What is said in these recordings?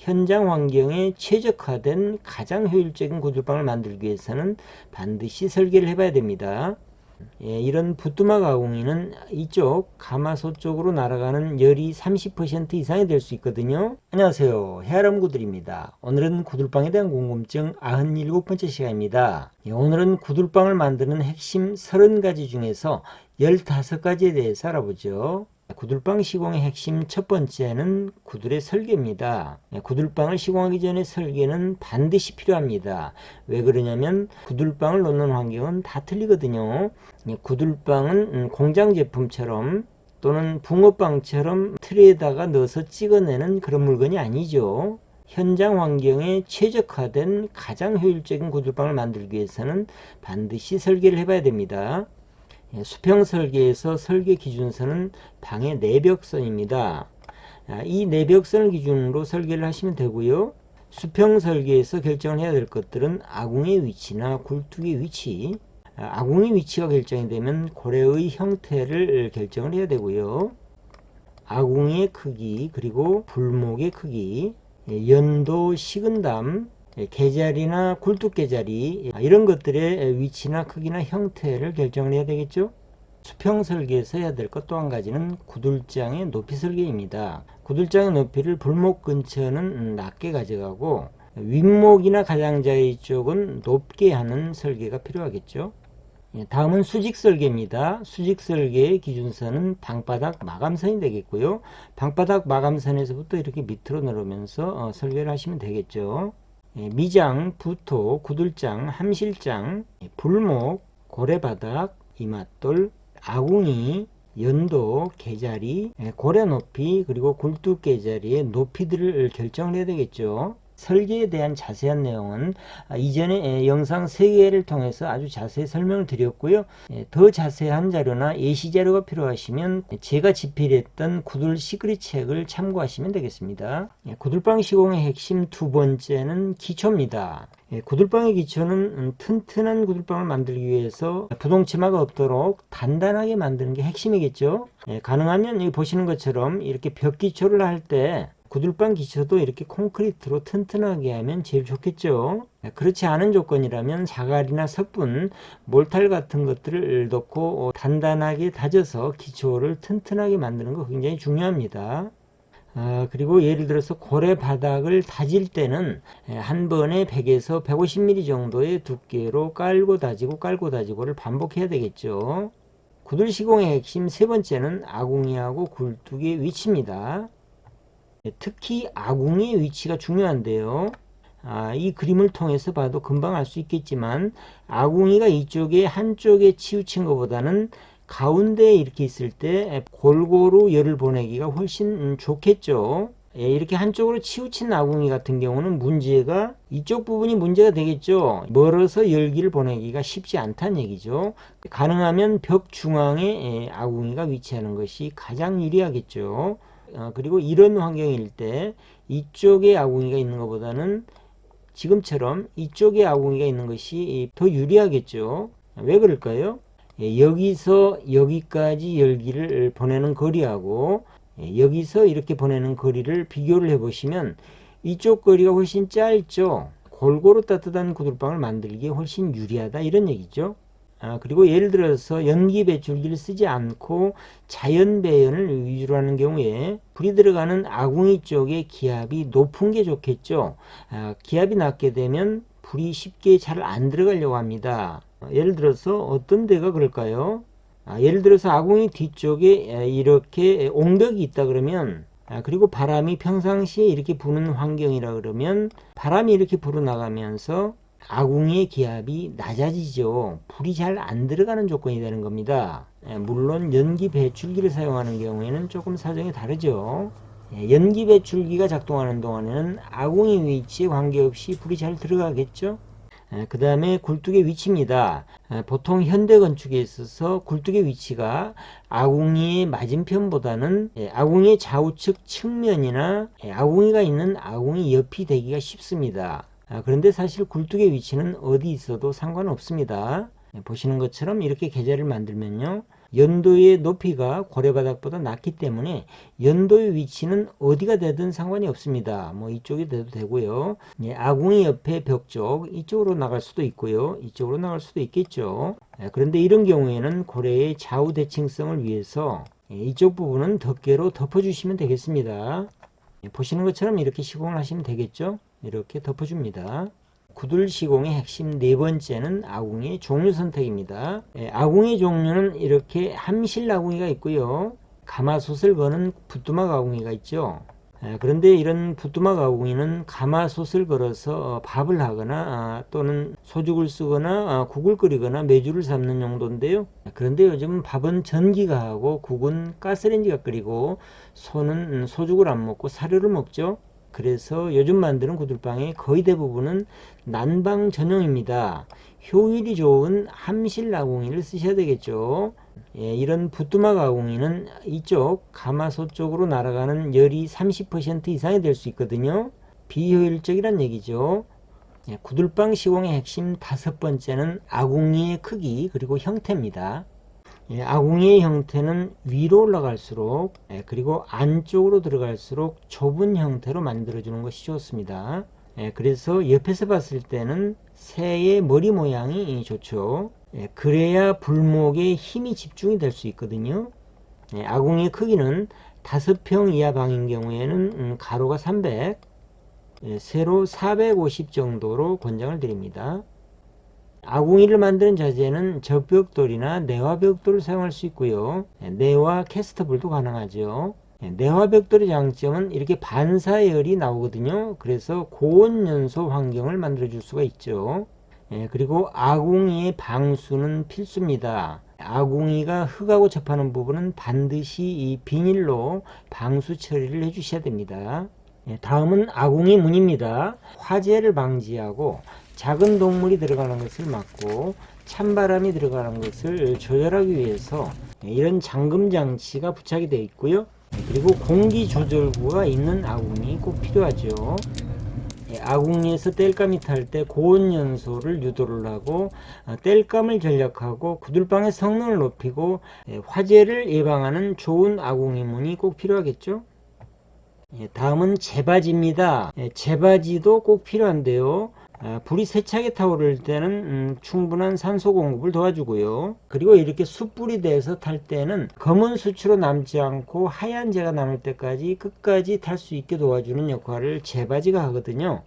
현장 환경에 최적화된 가장 효율적인 구들방을 만들기 위해서는 반드시 설계를 해봐야 됩니다. 이런 부뚜막 아궁이는 이쪽 가마솥 쪽으로 날아가는 열이 30% 이상이 될 수 있거든요. 안녕하세요, 해아람구들입니다. 오늘은 구들방에 대한 궁금증 97번째 시간입니다. 오늘은 구들방을 만드는 핵심 30가지 중에서 15가지에 대해서 알아보죠. 구들방 시공의 핵심 첫 번째는 구들의 설계입니다. 구들방을 시공하기 전에 설계는 반드시 필요합니다. 왜 그러냐면 구들방을 놓는 환경은 다 틀리거든요. 구들방은 공장 제품처럼 또는 붕어빵처럼 틀에다가 넣어서 찍어내는 그런 물건이 아니죠. 현장 환경에 최적화된 가장 효율적인 구들방을 만들기 위해서는 반드시 설계를 해봐야 됩니다. 수평 설계에서 설계 기준선은 방의 내벽선입니다. 이 내벽선을 기준으로 설계를 하시면 되고요. 수평 설계에서 결정을 해야 될 것들은 아궁이의 위치나 굴뚝의 위치, 아궁이 위치가 결정이 되면 고래의 형태를 결정을 해야 되고요. 아궁이의 크기, 그리고 불목의 크기, 연도, 식은담, 계자리나 굴뚝 계자리, 이런 것들의 위치나 크기나 형태를 결정을 해야 되겠죠. 수평 설계에서 해야 될 것 또 한 가지는 구들장의 높이 설계입니다. 구들장의 높이를 불목 근처는 낮게 가져가고 윗목이나 가장자리 쪽은 높게 하는 설계가 필요하겠죠. 다음은 수직 설계입니다. 수직 설계의 기준선은 방바닥 마감선이 되겠고요. 방바닥 마감선에서부터 이렇게 밑으로 내려오면서 설계를 하시면 되겠죠. 미장, 부토, 구들장, 함실장, 불목, 고래바닥, 이맛돌, 아궁이, 연도, 계자리, 고래 높이, 그리고 굴뚝 계자리의 높이들을 결정을 해야 되겠죠. 설계에 대한 자세한 내용은 이전에 영상 3개를 통해서 아주 자세히 설명을 드렸고요. 더 자세한 자료나 예시 자료가 필요하시면 제가 집필했던 구들 시크릿 책을 참고하시면 되겠습니다. 구들방 시공의 핵심 두 번째는 기초입니다. 구들방의 기초는 튼튼한 구들방을 만들기 위해서 부동치마가 없도록 단단하게 만드는 게 핵심이겠죠. 가능하면 여기 보시는 것처럼 이렇게 벽 기초를 할 때 구들방 기초도 이렇게 콘크리트로 튼튼하게 하면 제일 좋겠죠. 그렇지 않은 조건이라면 자갈이나 석분, 몰탈 같은 것들을 넣고 단단하게 다져서 기초를 튼튼하게 만드는 거 굉장히 중요합니다. 그리고 예를 들어서 고래 바닥을 다질 때는 한 번에 100에서 150mm 정도의 두께로 깔고 다지고를 반복해야 되겠죠. 구들 시공의 핵심 세 번째는 아궁이하고 굴뚝의 위치입니다. 특히 아궁이의 위치가 중요한데요. 이 그림을 통해서 봐도 금방 알 수 있겠지만 아궁이가 이쪽에 한쪽에 치우친 것보다는 가운데에 이렇게 있을 때 골고루 열을 보내기가 훨씬 좋겠죠. 이렇게 한쪽으로 치우친 아궁이 같은 경우는 문제가 이쪽 부분이 문제가 되겠죠. 멀어서 열기를 보내기가 쉽지 않다는 얘기죠. 가능하면 벽 중앙에 아궁이가 위치하는 것이 가장 유리하겠죠. 그리고 이런 환경일 때 이쪽에 아궁이가 있는 것보다는 지금처럼 이쪽에 아궁이가 있는 것이 더 유리하겠죠. 왜 그럴까요? 여기서 여기까지 열기를 보내는 거리하고 여기서 이렇게 보내는 거리를 비교를 해 보시면 이쪽 거리가 훨씬 짧죠. 골고루 따뜻한 구들방을 만들기에 훨씬 유리하다, 이런 얘기죠. 그리고 예를 들어서 연기 배출기를 쓰지 않고 자연 배연을 위주로 하는 경우에 불이 들어가는 아궁이 쪽에 기압이 높은 게 좋겠죠. 기압이 낮게 되면 불이 쉽게 잘 안 들어가려고 합니다. 예를 들어서 어떤 데가 그럴까요? 예를 들어서 아궁이 뒤쪽에 이렇게 옹벽이 있다 그러면, 그리고 바람이 평상시에 이렇게 부는 환경이라 그러면 바람이 이렇게 불어나가면서 아궁이의 기압이 낮아지죠. 불이 잘 안 들어가는 조건이 되는 겁니다. 물론 연기 배출기를 사용하는 경우에는 조금 사정이 다르죠. 연기 배출기가 작동하는 동안에는 아궁이 위치에 관계없이 불이 잘 들어가겠죠. 그 다음에 굴뚝의 위치입니다. 보통 현대 건축에 있어서 굴뚝의 위치가 아궁이의 맞은편보다는 아궁이의 좌우측 측면이나 아궁이가 있는 아궁이 옆이 되기가 쉽습니다. 그런데 사실 굴뚝의 위치는 어디 있어도 상관없습니다. 보시는 것처럼 이렇게 계좌를 만들면요, 연도의 높이가 고래바닥보다 낮기 때문에 연도의 위치는 어디가 되든 상관이 없습니다. 뭐 이쪽이 돼도 되고요. 아궁이 옆에 벽 쪽 이쪽으로 나갈 수도 있고요. 이쪽으로 나갈 수도 있겠죠. 그런데 이런 경우에는 고래의 좌우 대칭성을 위해서 이쪽 부분은 덮개로 덮어주시면 되겠습니다. 보시는 것처럼 이렇게 시공을 하시면 되겠죠. 이렇게 덮어줍니다. 구들 시공의 핵심 네 번째는 아궁이의 종류 선택입니다. 아궁이 종류는 이렇게 함실 아궁이가 있고요. 가마솥을 거는 부뚜막 아궁이가 있죠. 그런데 이런 부뚜막 아궁이는 가마솥을 걸어서 밥을 하거나 또는 소죽을 쓰거나 국을 끓이거나 메주를 삶는 용도인데요. 그런데 요즘 밥은 전기가 하고 국은 가스레인지가 끓이고 소는 소죽을 안 먹고 사료를 먹죠. 그래서 요즘 만드는 구들방의 거의 대부분은 난방 전용입니다. 효율이 좋은 함실 아궁이를 쓰셔야 되겠죠. 이런 부뚜막 아궁이는 이쪽 가마솥 쪽으로 날아가는 열이 30% 이상이 될 수 있거든요. 비효율적이란 얘기죠. 구들방 시공의 핵심 다섯 번째는 아궁이의 크기 그리고 형태입니다. 아궁이의 형태는 위로 올라갈수록 그리고 안쪽으로 들어갈수록 좁은 형태로 만들어주는 것이 좋습니다. 그래서 옆에서 봤을 때는 새의 머리 모양이 좋죠. 그래야 불목에 힘이 집중이 될 수 있거든요. 아궁이의 크기는 5평 이하 방인 경우에는 가로가 300, 세로 450 정도로 권장을 드립니다. 아궁이를 만드는 자재는 적벽돌이나 내화벽돌을 사용할 수 있고요. 내화 캐스터볼도 가능하죠. 내화벽돌의 장점은 이렇게 반사열이 나오거든요. 그래서 고온연소 환경을 만들어 줄 수가 있죠. 그리고 아궁이의 방수는 필수입니다. 아궁이가 흙하고 접하는 부분은 반드시 이 비닐로 방수 처리를 해 주셔야 됩니다. 다음은 아궁이 문입니다. 화재를 방지하고 작은 동물이 들어가는 것을 막고 찬바람이 들어가는 것을 조절하기 위해서 이런 잠금 장치가 부착이 되어 있고요. 그리고 공기 조절구가 있는 아궁이 꼭 필요하죠. 아궁이에서 땔감이 탈 때 고온 연소를 유도를 하고 땔감을 전략하고 구들방의 성능을 높이고 화재를 예방하는 좋은 아궁이 문이 꼭 필요하겠죠. 다음은 재바지입니다. 재바지도 꼭 필요한데요. 불이 세차게 타오를 때는 충분한 산소 공급을 도와주고요. 그리고 이렇게 숯불이 돼서 탈 때는 검은 수치로 남지 않고 하얀 재가 남을 때까지 끝까지 탈 수 있게 도와주는 역할을 재바지가 하거든요.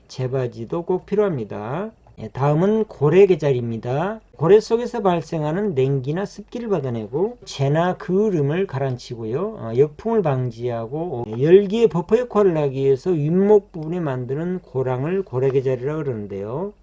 재바지도 꼭 필요합니다. 다음은 고래개자리입니다. 고래 속에서 발생하는 냉기나 습기를 받아내고 재나 그을음을 가라앉히고요. 역풍을 방지하고 열기의 버퍼 역할을 하기 위해서 윗목 부분에 만드는 고랑을 고래개자리라고 그러는데요.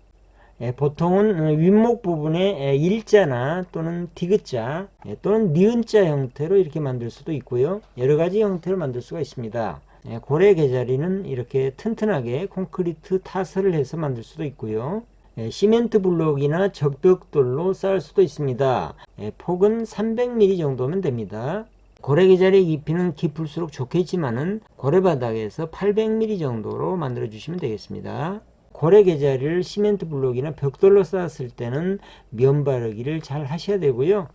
보통은 윗목 부분에 일자나 또는 디귿자 또는 니은자 형태로 이렇게 만들 수도 있고요. 여러가지 형태로 만들 수가 있습니다. 고래개자리는 이렇게 튼튼하게 콘크리트 타설을 해서 만들 수도 있고요. 시멘트 블록이나 적벽돌로 쌓을 수도 있습니다. 폭은 300mm 정도면 됩니다. 고래개자리의 깊이는 깊을수록 좋겠지만은 고래바닥에서 800mm 정도로 만들어 주시면 되겠습니다. 고래개자리를 시멘트 블록이나 벽돌로 쌓았을 때는 면바르기를 잘 하셔야 되고요.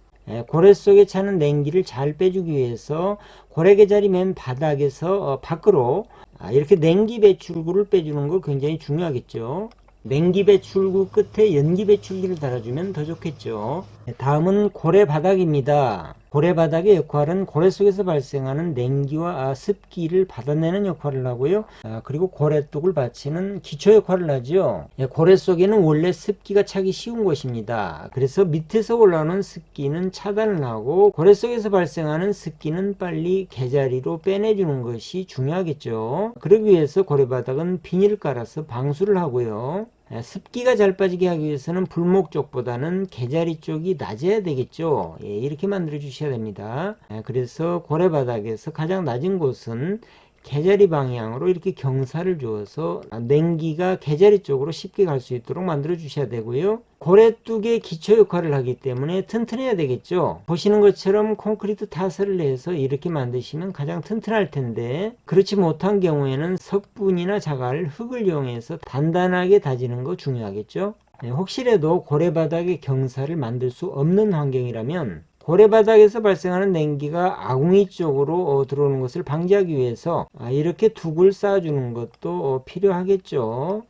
고래 속에 차는 냉기를 잘 빼주기 위해서 고래개자리 맨 바닥에서 밖으로 이렇게 냉기 배출구를 빼주는 거 굉장히 중요하겠죠. 냉기 배출구 끝에 연기 배출기를 달아주면 더 좋겠죠. 다음은 고래바닥입니다. 고래바닥의 역할은 고래 속에서 발생하는 냉기와 습기를 받아내는 역할을 하고요. 그리고 고래뚝을 받치는 기초 역할을 하죠. 고래 속에는 원래 습기가 차기 쉬운 곳입니다. 그래서 밑에서 올라오는 습기는 차단을 하고 고래 속에서 발생하는 습기는 빨리 개자리로 빼내주는 것이 중요하겠죠. 그러기 위해서 고래바닥은 비닐을 깔아서 방수를 하고요. 습기가 잘 빠지게 하기 위해서는 불목 쪽보다는 개자리 쪽이 낮아야 되겠죠. 이렇게 만들어 주셔야 됩니다. 그래서 고래바닥에서 가장 낮은 곳은 개자리 방향으로 이렇게 경사를 주어서 냉기가 개자리 쪽으로 쉽게 갈 수 있도록 만들어 주셔야 되고요. 고래뚝의 기초 역할을 하기 때문에 튼튼해야 되겠죠. 보시는 것처럼 콘크리트 타설을 해서 이렇게 만드시면 가장 튼튼할 텐데 그렇지 못한 경우에는 석분이나 자갈, 흙을 이용해서 단단하게 다지는 거 중요하겠죠. 혹시라도 고래바닥의 경사를 만들 수 없는 환경이라면 고래바닥에서 발생하는 냉기가 아궁이 쪽으로 들어오는 것을 방지하기 위해서 이렇게 둑을 쌓아주는 것도 필요하겠죠.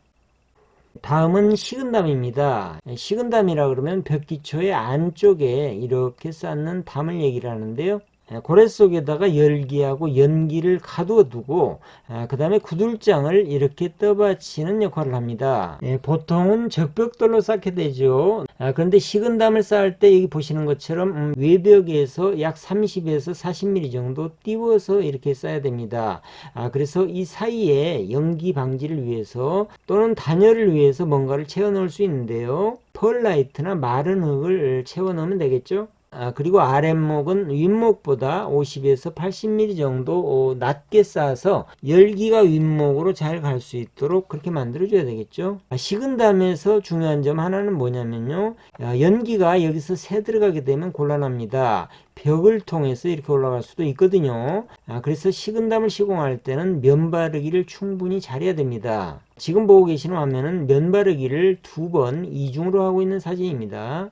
다음은 식은담입니다. 식은담이라 그러면 벽기초의 안쪽에 이렇게 쌓는 담을 얘기를 하는데요. 고래 속에다가 열기하고 연기를 가두어두고 그 다음에 구들장을 이렇게 떠받치는 역할을 합니다. 보통은 적벽돌로 쌓게 되죠. 그런데 식은담을 쌓을 때 여기 보시는 것처럼 외벽에서 약 30에서 40mm 정도 띄워서 이렇게 쌓아야 됩니다. 그래서 이 사이에 연기 방지를 위해서 또는 단열을 위해서 뭔가를 채워 넣을 수 있는데요. 펄라이트나 마른 흙을 채워 넣으면 되겠죠. 그리고 아랫목은 윗목보다 50에서 80mm 정도 낮게 쌓아서 열기가 윗목으로 잘 갈 수 있도록 그렇게 만들어 줘야 되겠죠. 식은담에서 중요한 점 하나는 뭐냐면요, 연기가 여기서 새 들어가게 되면 곤란합니다. 벽을 통해서 이렇게 올라갈 수도 있거든요. 그래서 식은담을 시공할 때는 면바르기를 충분히 잘해야 됩니다. 지금 보고 계시는 화면은 면바르기를 2번 이중으로 하고 있는 사진입니다.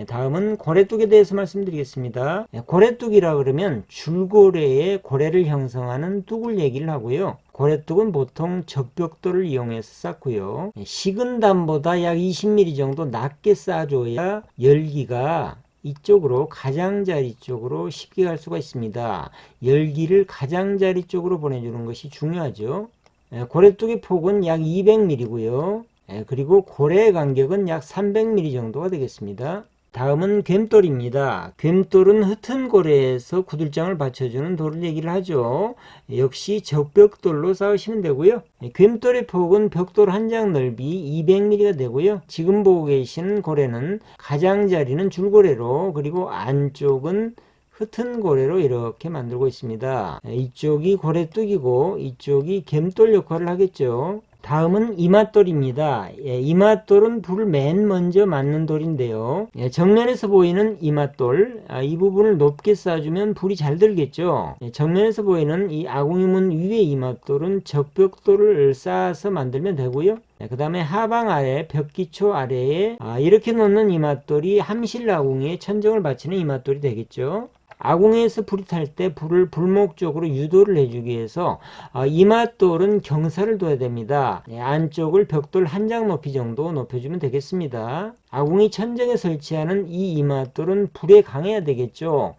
다음은 고래뚝에 대해서 말씀드리겠습니다. 고래뚝이라 그러면 줄고래의 고래를 형성하는 뚝을 얘기를 하고요. 고래뚝은 보통 적벽돌을 이용해서 쌓고요. 식은담보다 약 20mm 정도 낮게 쌓아줘야 열기가 이쪽으로 가장자리 쪽으로 쉽게 갈 수가 있습니다. 열기를 가장자리 쪽으로 보내주는 것이 중요하죠. 고래뚝의 폭은 약 200mm고요. 그리고 고래의 간격은 약 300mm 정도가 되겠습니다. 다음은 괸돌입니다. 괸돌은 흩은 고래에서 구들장을 받쳐주는 돌을 얘기를 하죠. 역시 적벽돌로 쌓으시면 되고요. 괸돌의 폭은 벽돌 한 장 넓이 200mm가 되고요. 지금 보고 계시는 고래는 가장자리는 줄고래로, 그리고 안쪽은 흩은 고래로 이렇게 만들고 있습니다. 이쪽이 고래뚝이고 이쪽이 괸돌 역할을 하겠죠. 다음은 이맛돌입니다. 이맛돌은 불을 맨 먼저 맞는 돌인데요. 정면에서 보이는 이맛돌, 이 부분을 높게 쌓아주면 불이 잘 들겠죠. 정면에서 보이는 이 아궁이문 위의 이맛돌은 적벽돌을 쌓아서 만들면 되고요. 그 다음에 하방 아래, 벽기초 아래에 이렇게 놓는 이맛돌이 함실 아궁이에 천정을 바치는 이맛돌이 되겠죠. 아궁이에서 불이 탈 때 불을 불목 쪽으로 유도를 해주기 위해서 이맛돌은 경사를 둬야 됩니다. 안쪽을 벽돌 한 장 높이 정도 높여주면 되겠습니다. 아궁이 천정에 설치하는 이 이맛돌은 불에 강해야 되겠죠.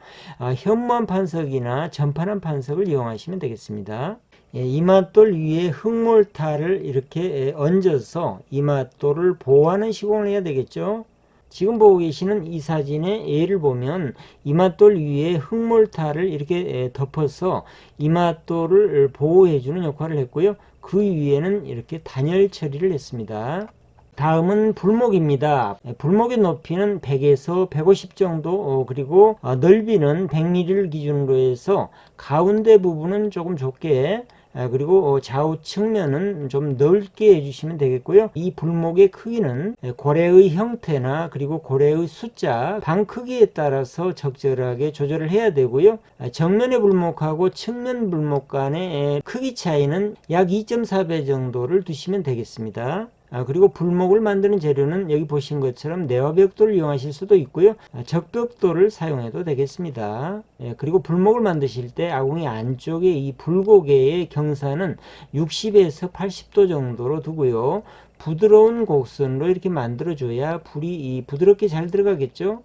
현무암 판석이나 전판암 판석을 이용하시면 되겠습니다. 이맛돌 위에 흙몰타를 이렇게 얹어서 이맛돌을 보호하는 시공을 해야 되겠죠. 지금 보고 계시는 이 사진의 예를 보면 이맛돌 위에 흙몰타를 이렇게 덮어서 이맛돌을 보호해주는 역할을 했고요. 그 위에는 이렇게 단열 처리를 했습니다. 다음은 불목입니다. 불목의 높이는 100에서 150 정도, 그리고 넓이는 100mm를 기준으로 해서 가운데 부분은 조금 좁게, 그리고 좌우 측면은 좀 넓게 해주시면 되겠고요. 이 불목의 크기는 고래의 형태나 그리고 고래의 숫자, 방 크기에 따라서 적절하게 조절을 해야 되고요. 정면의 불목하고 측면 불목 간의 크기 차이는 약 2.4배 정도를 두시면 되겠습니다. 그리고 불목을 만드는 재료는 여기 보신 것처럼 내화벽돌을 이용하실 수도 있고요. 적벽돌을 사용해도 되겠습니다. 그리고 불목을 만드실 때 아궁이 안쪽에 이 불고개의 경사는 60에서 80도 정도로 두고요. 부드러운 곡선으로 이렇게 만들어줘야 불이 부드럽게 잘 들어가겠죠.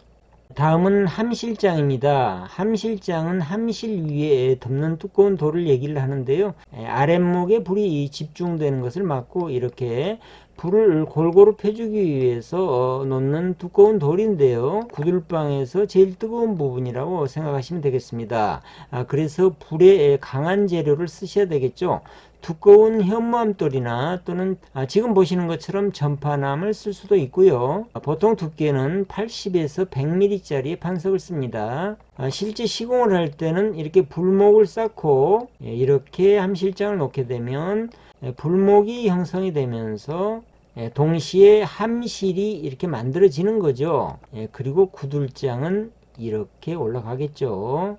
다음은 함실장입니다. 함실장은 함실 위에 덮는 두꺼운 돌을 얘기를 하는데요. 아랫목에 불이 집중되는 것을 막고 이렇게 불을 골고루 펴주기 위해서 놓는 두꺼운 돌인데요. 구들방에서 제일 뜨거운 부분이라고 생각하시면 되겠습니다. 그래서 불에 강한 재료를 쓰셔야 되겠죠. 두꺼운 현무암돌이나 또는 지금 보시는 것처럼 전파남을 쓸 수도 있고요. 보통 두께는 80에서 100mm 짜리 판석을 씁니다. 실제 시공을 할 때는 이렇게 불목을 쌓고 이렇게 함실장을 놓게 되면 불목이 형성이 되면서 동시에 함실이 이렇게 만들어지는 거죠. 그리고 구들장은 이렇게 올라가겠죠.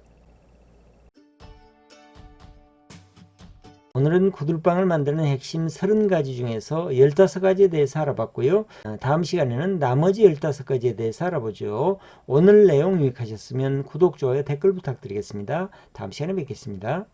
오늘은 구들방을 만드는 핵심 30가지 중에서 15가지에 대해서 알아봤고요. 다음 시간에는 나머지 15가지에 대해서 알아보죠. 오늘 내용 유익하셨으면 구독, 좋아요, 댓글 부탁드리겠습니다. 다음 시간에 뵙겠습니다.